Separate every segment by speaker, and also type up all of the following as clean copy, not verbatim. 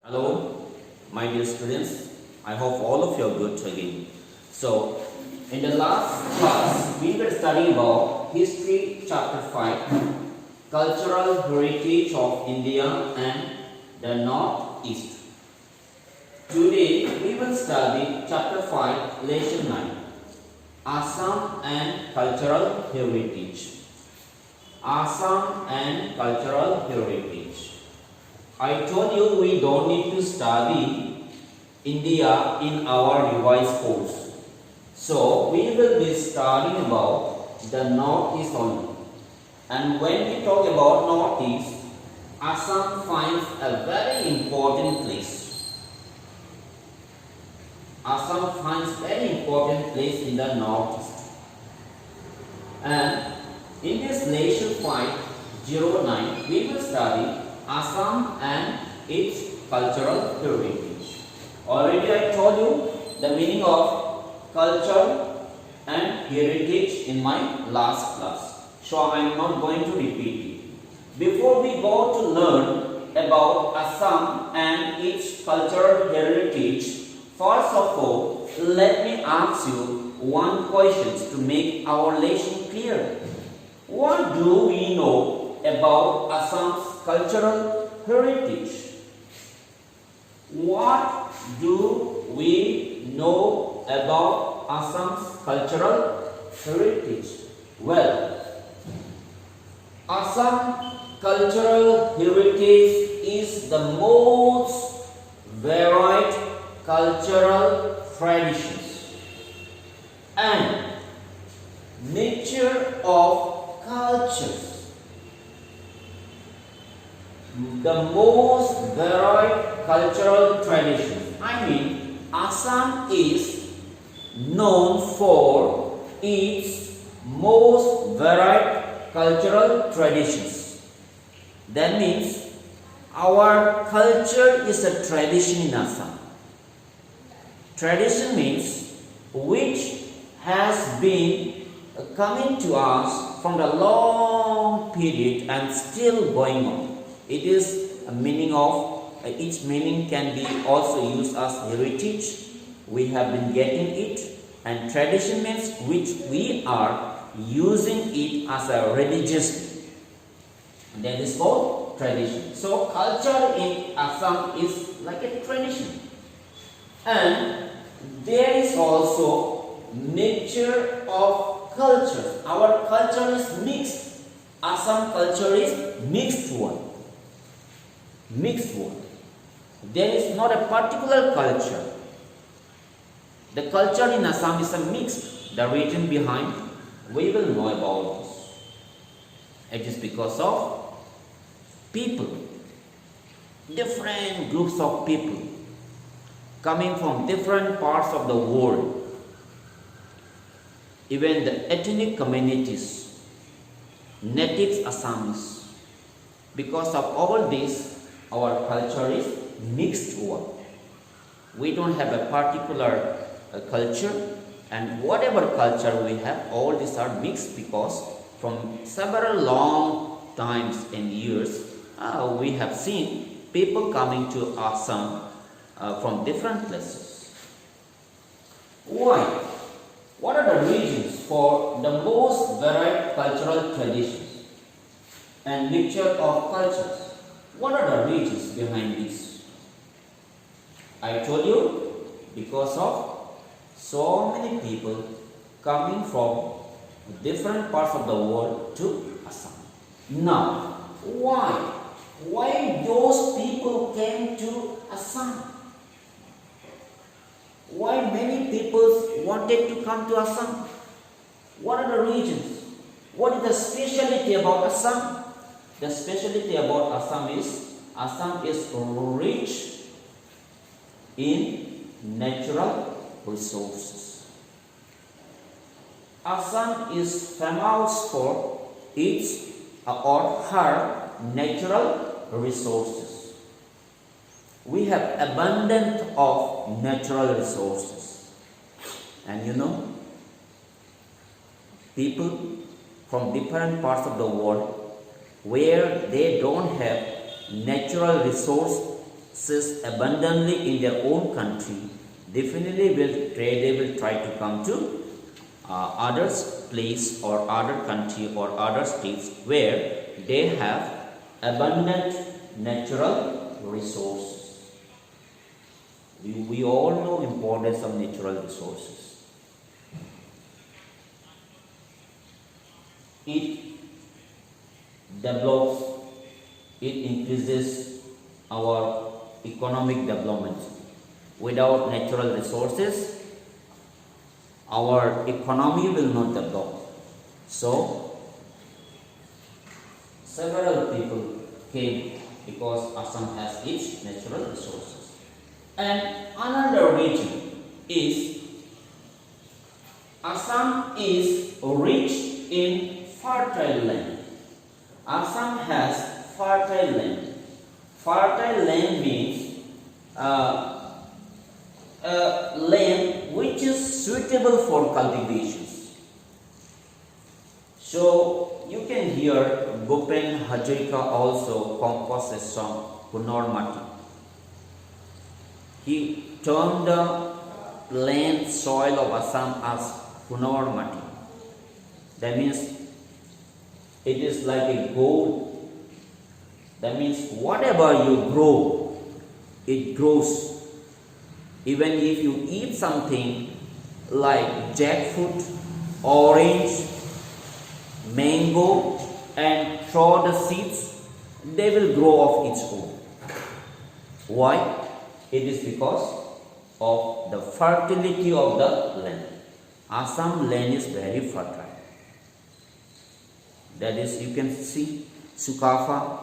Speaker 1: Hello, my dear students. I hope all of you are good again. So, in the last class, we were studying about History Chapter 5, Cultural Heritage of India and the Northeast. Today, we will study Chapter 5, Lesson 9, Assam and Cultural Heritage. Assam and Cultural Heritage. I told you we don't need to study India in our revised course. So we will be studying about the Northeast only. And when we talk about Northeast, Assam finds a very important place. Assam finds very important place in the Northeast. And in this Lesson 509, we will study Assam and its cultural heritage. Already I told you the meaning of culture and heritage in my last class. So I am not going to repeat it. Before we go to learn about Assam and its cultural heritage, first of all, let me ask you one question to make our lesson clear. What do we know about Assam's cultural heritage? What do we know about Assam's cultural heritage? Well, Assam cultural heritage is the most varied cultural traditions and mixture of cultures. The most varied cultural traditions. I mean, Assam is known for its most varied cultural traditions. That means our culture is a tradition in Assam. Tradition means which has been coming to us from the long period and still going on. It is a meaning of, each meaning can be also used as heritage. We have been getting it, and tradition means which we are using it as a religious. That is called tradition. So culture in Assam is like a tradition. And there is also mixture of cultures. Our culture is mixed. Assam culture is mixed one. Mixed one. There is not a particular culture. The culture in Assam is a mixed. The reason behind, we will know about this. It is because of people, different groups of people coming from different parts of the world. Even the ethnic communities, natives Assamese. Because of all this, our culture is mixed one. We don't have a particular culture, and whatever culture we have, all these are mixed because from several long times and years, we have seen people coming to Assam from different places. Why? What are the reasons for the most varied cultural traditions and mixture of cultures? What are the reasons behind this? I told you, because of so many people coming from different parts of the world to Assam. Now, why? Why those people came to Assam? Why many people wanted to come to Assam? What are the reasons? What is the specialty about Assam? The specialty about Assam is rich in natural resources. Assam is famous for its or her natural resources. We have abundance of natural resources. And you know, people from different parts of the world where they don't have natural resource resources abundantly in their own country, definitely they will try to come to other place or other country or other states where they have abundant natural resources. We all know importance of natural resources. It develops, it increases our economic development. Without natural resources, our economy will not develop. So, several people came because Assam has its natural resources. And another region is Assam is rich in fertile land. Assam has fertile land. Fertile land means land which is suitable for cultivations. So you can hear Bhupen Hazarika also compose a song Hunor Mati. He termed the land soil of Assam as Hunor Mati. That means it is like a gold. That means whatever you grow, it grows. Even if you eat something like jackfruit, orange, mango, and throw the seeds, they will grow of its own. Why? It is because of the fertility of the land. Assam land is very fertile. That is, you can see Sukafa.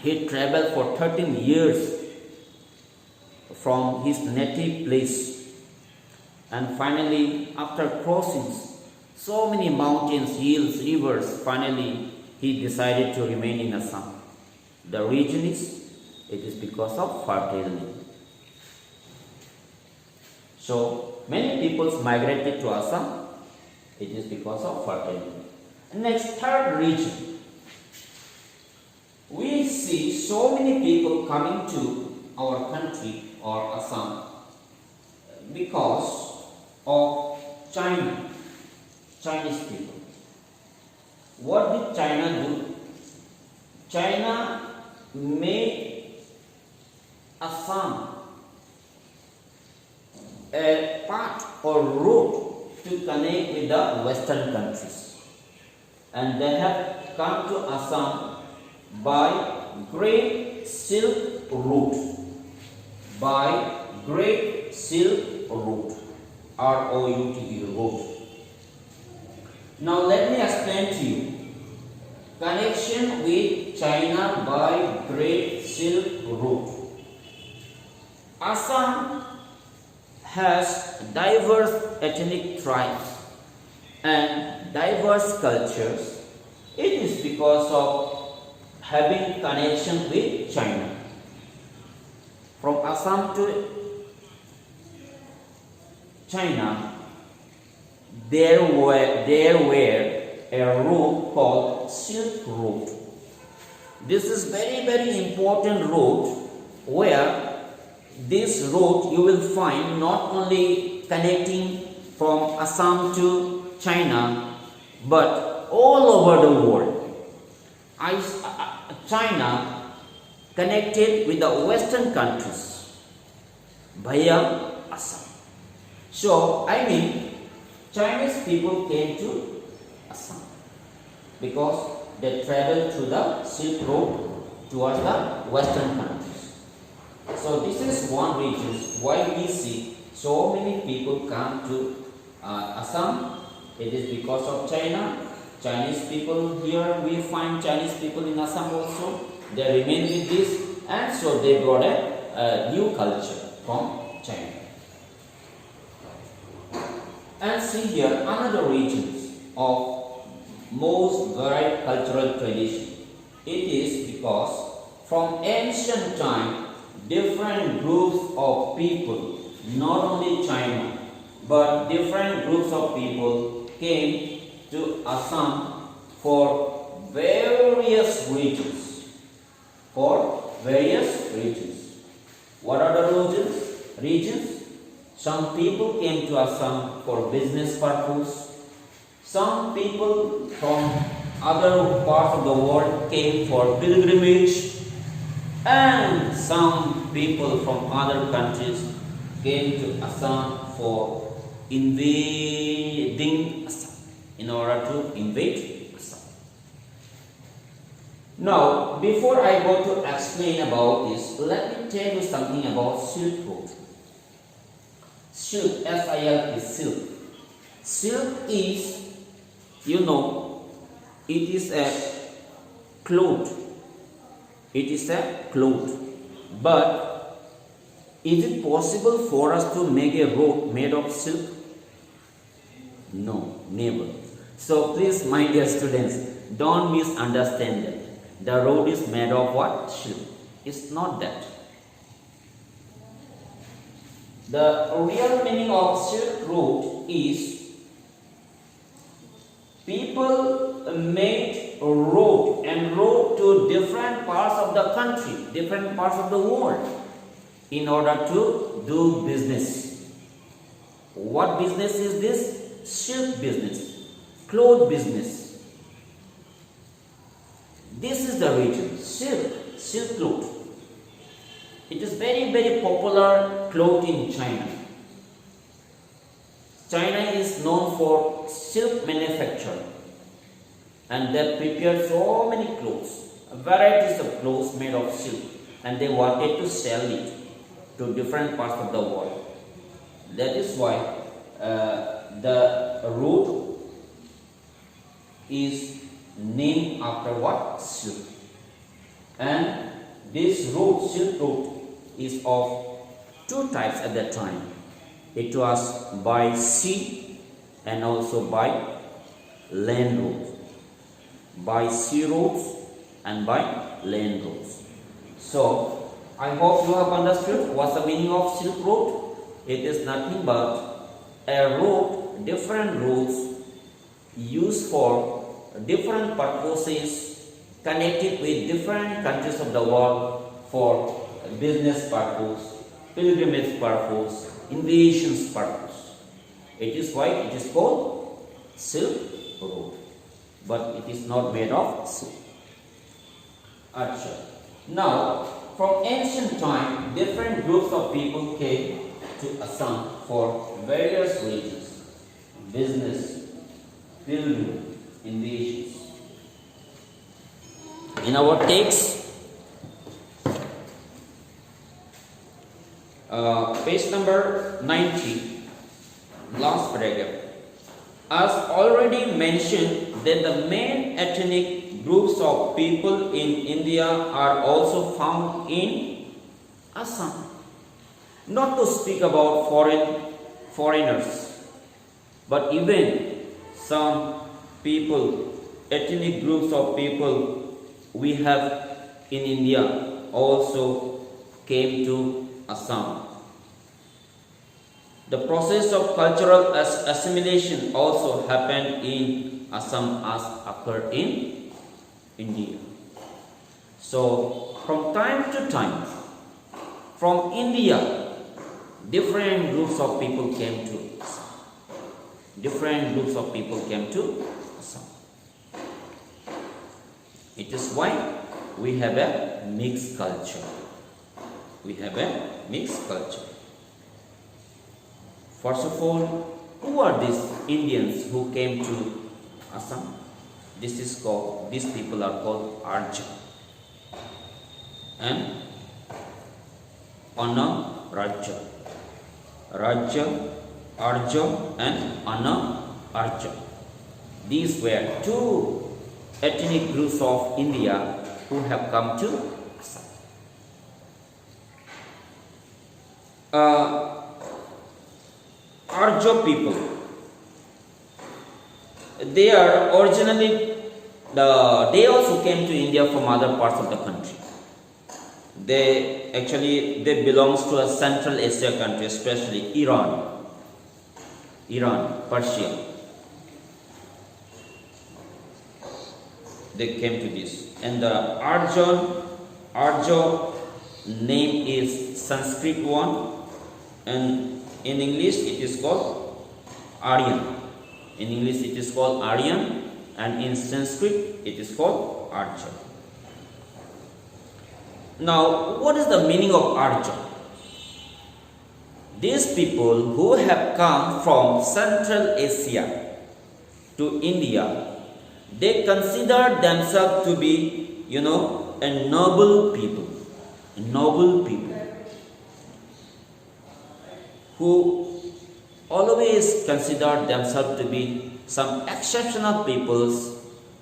Speaker 1: He traveled for 13 years from his native place, and finally, after crossing so many mountains, hills, rivers, finally he decided to remain in Assam. The reason is, it is because of fertile land. So many peoples migrated to Assam. It is because of fertile land. Next, third region. We see so many people coming to our country or Assam because of China, Chinese people. What did China do? China made Assam a part or route to connect with the Western countries. And they have come to Assam by Great Silk Route. By Great Silk Route. R-O-U-T-E route. Now let me explain to you. Connection with China by Great Silk Route. Assam has diverse ethnic tribes and diverse cultures. It is because of having connection with China. From Assam to China, there were a route called Silk Route. This is very important route, where this route you will find not only connecting from Assam to China, but all over the world. China connected with the Western countries via Assam. So, Chinese people came to Assam because they traveled through the Silk Road towards the Western countries. So, this is one reason why we see so many people come to Assam. It is because of China. Chinese people here, we find Chinese people in Assam also. They remain with this, and so they brought a new culture from China. And see here another region of most varied cultural tradition. It is because from ancient time, different groups of people, not only China, but different groups of people came to Assam for various reasons. What are the regions? Some people came to Assam for business purpose. Some people from other parts of the world came for pilgrimage. And some people from other countries came to Assam for invading Assam, in order to invade Assam. Now, before I go to explain about this, let me tell you something about Silk Road. Silk, S-I-L is silk. Silk is, it is a cloth. It is a cloth. But is it possible for us to make a robe made of silk? No, never. So please, my dear students, don't misunderstand that. The road is made of what? Silk. It's not that. The real meaning of Silk Road is people made a road and road to different parts of the country, different parts of the world, in order to do business. What business is this? Silk business, cloth business. This is the region, silk cloth. It is very, very popular cloth in China. China is known for silk manufacture, and they prepare so many clothes, varieties of clothes made of silk, and they wanted to sell it to different parts of the world. That is why the road is named after what? Silk. And this road, Silk Road, is of two types at that time. It was by sea and also by land roads. By sea roads and by land roads. So, I hope you have understood what's the meaning of Silk Road. It is nothing but a road, different roads used for different purposes, connected with different countries of the world for business purpose, pilgrimage purpose, invasions purpose. It is why it is called Silk Road, but it is not made of silk. Acha. Now, from ancient time, different groups of people came to Assam for various reasons: business, pilgrimage, invasions. In our text, page number 90, last paragraph. As already mentioned, that the main ethnic groups of people in India are also found in Assam. Not to speak about foreigners, but even some people, ethnic groups of people we have in India also came to Assam. The process of cultural assimilation also happened in Assam as occurred in India. So, from time to time, from India, different groups of people came to Assam. Different groups of people came to Assam. It is why we have a mixed culture. We have a mixed culture. First of all, who are these Indians who came to Assam? These people are called Aryans and Anarya. Rajya, Arya and Anarya. These were two ethnic groups of India who have come to Assam. Arya people, they are originally, they also came to India from other parts of the country. They belongs to a Central Asia country, especially Iran, Persia. They came to this, and the Arya name is Sanskrit one, and in English it is called Aryan. In English it is called Aryan, and in Sanskrit it is called Archer. Now, what is the meaning of Archer? These people who have come from Central Asia to India, they consider themselves to be, a noble people who always consider themselves to be some exceptional peoples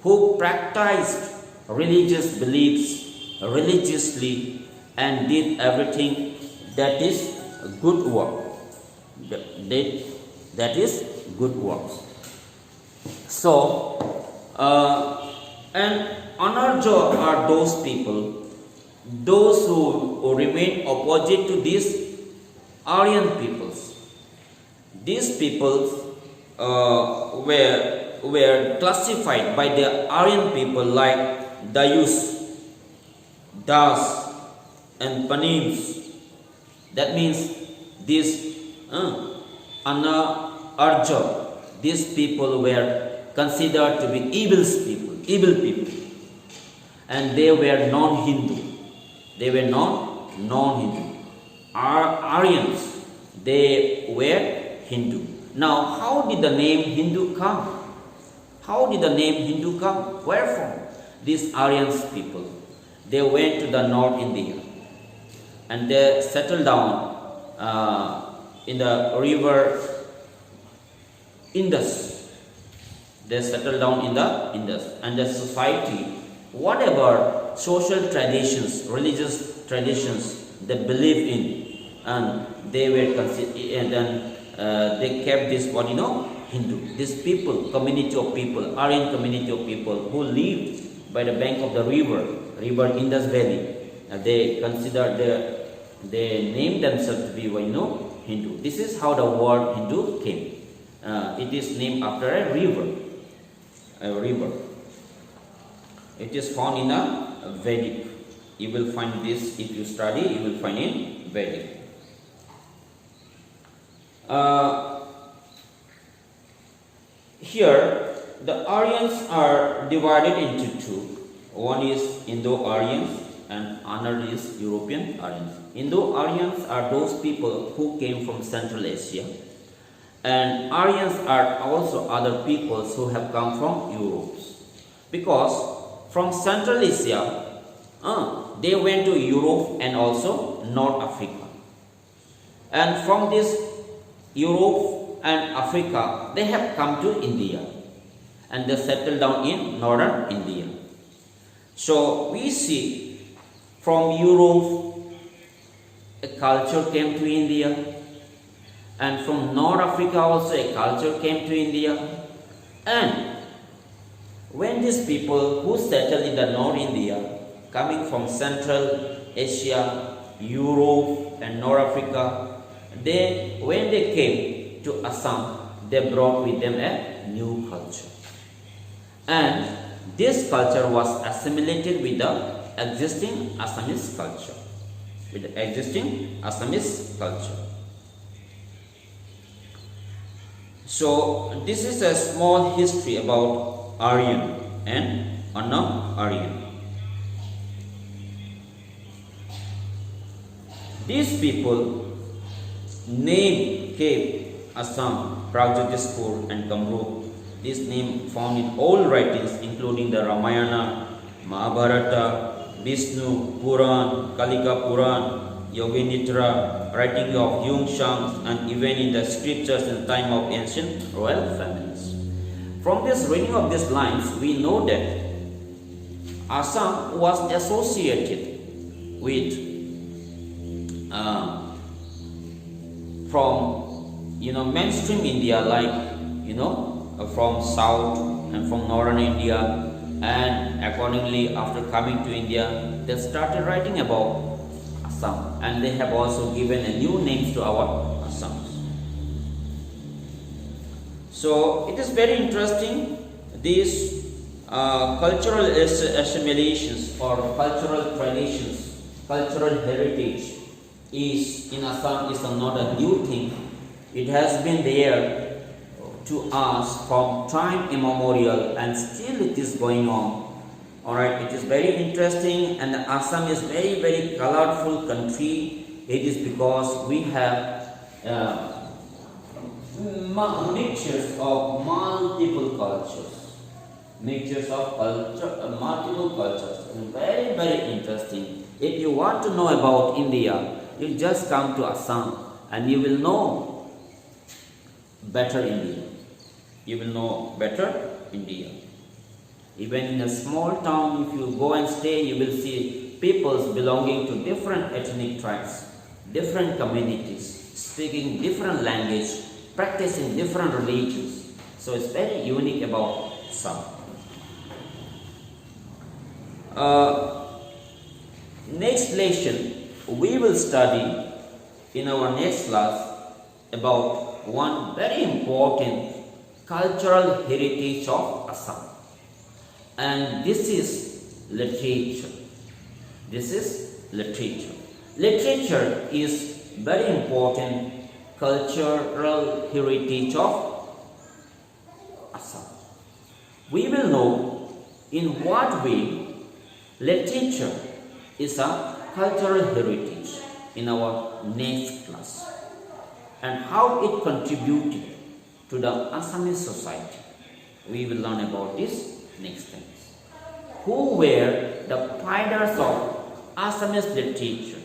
Speaker 1: who practiced religious beliefs religiously and did everything that is good work. That is good works. So, and Anarjo are those people, those who remain opposite to these Aryan peoples. These peoples were classified by the Aryan people like Dayus, Das, and Panims. That means these Arja, these people were considered to be evil people, and they were non-Hindu. Aryans, they were Hindu. Now, how did the name Hindu come? Where from? These Aryans people, they went to the North India and they settled down in the river Indus. They settled down in the Indus, and the society, whatever social traditions, religious traditions they believe in, and they were and then they kept this Hindu. These people, community of people, Aryan community of people who lived by the bank of the river Indus Valley, they named themselves to be Hindu. This is how the word Hindu came. It is named after a river. It is found in a Vedic. You will find this if you study. You will find in Vedic. Here, the Aryans are divided into two. One is Indo-Aryans and another is European Aryans. Indo-Aryans are those people who came from Central Asia, and Aryans are also other peoples who have come from Europe. Because from Central Asia, they went to Europe and also North Africa. And from this Europe and Africa, they have come to India and they settled down in northern India. So we see from Europe a culture came to India, and from North Africa also a culture came to India. And when these people who settled in the North India, coming from Central Asia, Europe and North Africa, when they came to Assam, they brought with them a new culture. And this culture was assimilated with the existing Assamese culture. So this is a small history about Aryan and non-Aryan. These people name Cape, Assam, Pragjyotispur and Kamrup. This name found in all writings including the Ramayana, Mahabharata, Vishnu Puran, Kalika Puran, Yoginitra, writing of Yung Shang, and even in the scriptures in time of ancient royal families. From this reading of these lines, we know that Assam was associated with from mainstream India, like from south and from northern India, and accordingly after coming to India they started writing about Assam, and they have also given a new names to our Assams. So it is very interesting, these cultural assimilations or cultural traditions cultural heritage is in Assam is not a new thing. It has been there to us from time immemorial, and still it is going on. Alright, it is very interesting, and Assam is very colorful country. It is because we have mixtures of multiple cultures. Multiple cultures. Very interesting. If you want to know about India, you just come to Assam and you will know better India. You will know better India. Even in a small town, if you go and stay, you will see peoples belonging to different ethnic tribes, different communities, speaking different language, practicing different religions. So it's very unique about Assam. Next lesson, we will study in our next class about one very important cultural heritage of Assam. And this is literature. Literature is very important cultural heritage of Assam. We will know in what way literature is a cultural heritage in our next class, and how it contributed to the Assamese society. We will learn about this next time. Who were the pioneers of Assamese literature?